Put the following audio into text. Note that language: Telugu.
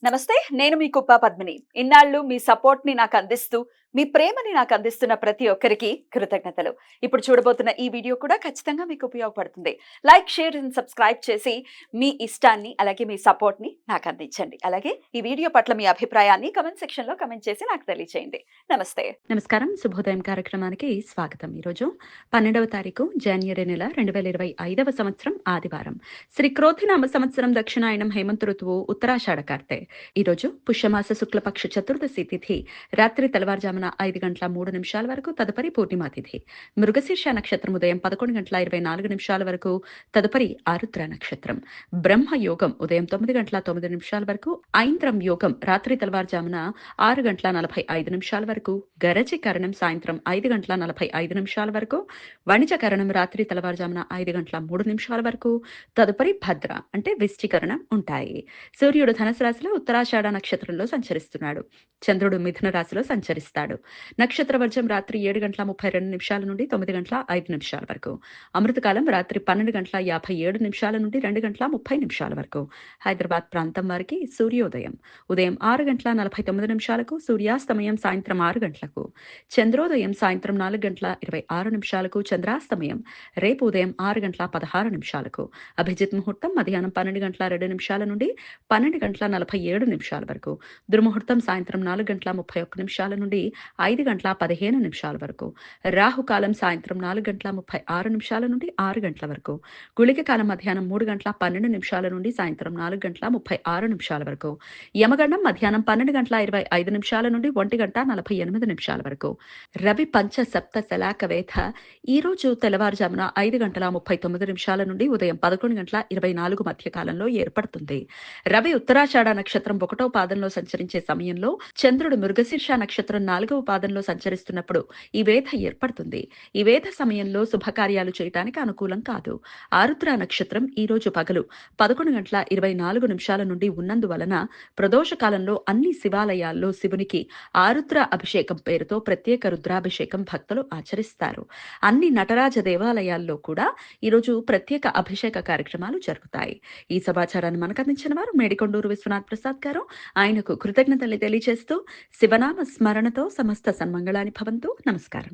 నమస్తే. నేను మీ కుప్ప పద్మిని. ఇన్నాళ్ళు మీ సపోర్ట్‌ని నాకందిస్తూ, మీ ప్రేమని నాకందిస్తున్న ప్రతి ఒక్కరికి కృతజ్ఞతలు. ఇప్పుడు చూడబోతున్న ఈ వీడియో కూడా ఖచ్చితంగా మీకు ఉపయోగపడుతుంది. లైక్, షేర్ అండ్ సబ్స్క్రైబ్ చేసి మీ ఇష్టాన్ని, అలాగే మీ సపోర్ట్‌ని నాకందించండి. అలాగే ఈ వీడియో పట్ల మీ అభిప్రాయాన్ని కామెంట్ సెక్షన్‌లో కామెంట్ చేసి నాకు తెలియచేయండి. నమస్తే. నమస్కారం. శుభోదయం కార్యక్రమానికి స్వాగతం. ఈరోజు 12వ తారీఖు జనవరి నెల 2025వ సంవత్సరం ఆదివారం. శ్రీ క్రోధినామ సంవత్సరం దక్షిణాయనం హేమంత ఋతువు ఉత్తరాషాఢ కార్తె. ఈరోజు పుష్యమాస శుక్లపక్ష చతుర్దశి తిథి రాత్రి తెల్లవారుజామున 5:03 వరకు, తదుపరి పూర్ణిమా తిథి. మృగశీర్ష నక్షత్రం ఉదయం 11:24 వరకు, తదుపరి ఆరుద్ర నక్షత్రం. బ్రహ్మ యోగం ఉదయం 9:09 వరకు, ఐంద్రం యోగం రాత్రి తెల్లవారుజామున 6:45 వరకు, గరజి కరణం సాయంత్రం 5:45 వరకు, వణిజ కరణం రాత్రి తెల్లవారుజామున 5:03 వరకు, తదుపరి భద్ర అంటే విష్టికరణం ఉంటాయి. సూర్యుడు ధనుసు రాశిలో ఉత్తరాషాఢ నక్షత్రంలో సంచరిస్తున్నాడు. చంద్రుడు మిథున రాశిలో సంచరిస్తాడు. నక్షత్ర వర్జం రాత్రి 7:32 నుండి 9:05 వరకు, అమృతకాలం రాత్రి 12:57 నుండి 2:30 వరకు. హైదరాబాద్ ప్రాంతం వారికి సూర్యోదయం ఉదయం 6:49 సూర్యాస్తమయం సాయంత్రం 6 గంటలకు, చంద్రోదయం సాయంత్రం 4:26 చంద్రాస్తమయం రేపు ఉదయం 6:16 అభిజిత్ ముహూర్తం మధ్యాహ్నం 12:02 నుండి 12:47 వరకు, దుర్ముహూర్తం సాయంత్రం 4:31 నుండి 5:15 వరకు, రాహుకాలం సాయంత్రం 4:36 నుండి 6 గంటల వరకు, గుళిక కాలం మధ్యాహ్నం 3:12 నుండి సాయంత్రం 4:36 వరకు, యమగండం మధ్యాహ్నం 12:25 నుండి 1:48 వరకు. రవి పంచ సప్త శలాక వేధ ఈ రోజు తెల్లవారుజామున 5:39 నుండి ఉదయం 11:24 మధ్య కాలంలో ఏర్పడుతుంది. రవి ఉత్తరాషాఢ నక్షత్రం 1వ పాదంలో సంచరించే సమయంలో చంద్రుడు మృగశీర్ష నక్షత్రం 4వ పాదంలో సంచరిస్తున్నప్పుడు ఈ వేధ ఏర్పడుతుంది. ఈ వేధ సమయంలో శుభకార్యాలు చేయటానికి అనుకూలం కాదు. ఆరుద్ర నక్షత్రం ఈ రోజు పగలు 11:24 నుండి ఉన్నందువలన ప్రదోష కాలంలో అన్ని శివాలయాల్లో శివునికి ఆరుద్ర అభిషేకం పేరుతో ప్రత్యేక రుద్రాభిషేకం భక్తులు ఆచరిస్తారు. అన్ని నటరాజ దేవాలయాల్లో కూడా ఈరోజు ప్రత్యేక అభిషేక కార్యక్రమాలు జరుగుతాయి. ఈ సమాచారాన్ని మనకు అందించిన వారు మేడికొండూరు విశ్వనాథ్ ప్రసాద్ గారు. ఆయనకు కృతజ్ఞతలు తెలియజేస్తూ శివనామ స్మరణతో సమస్త సన్మంగళాని భవంతు. నమస్కారం.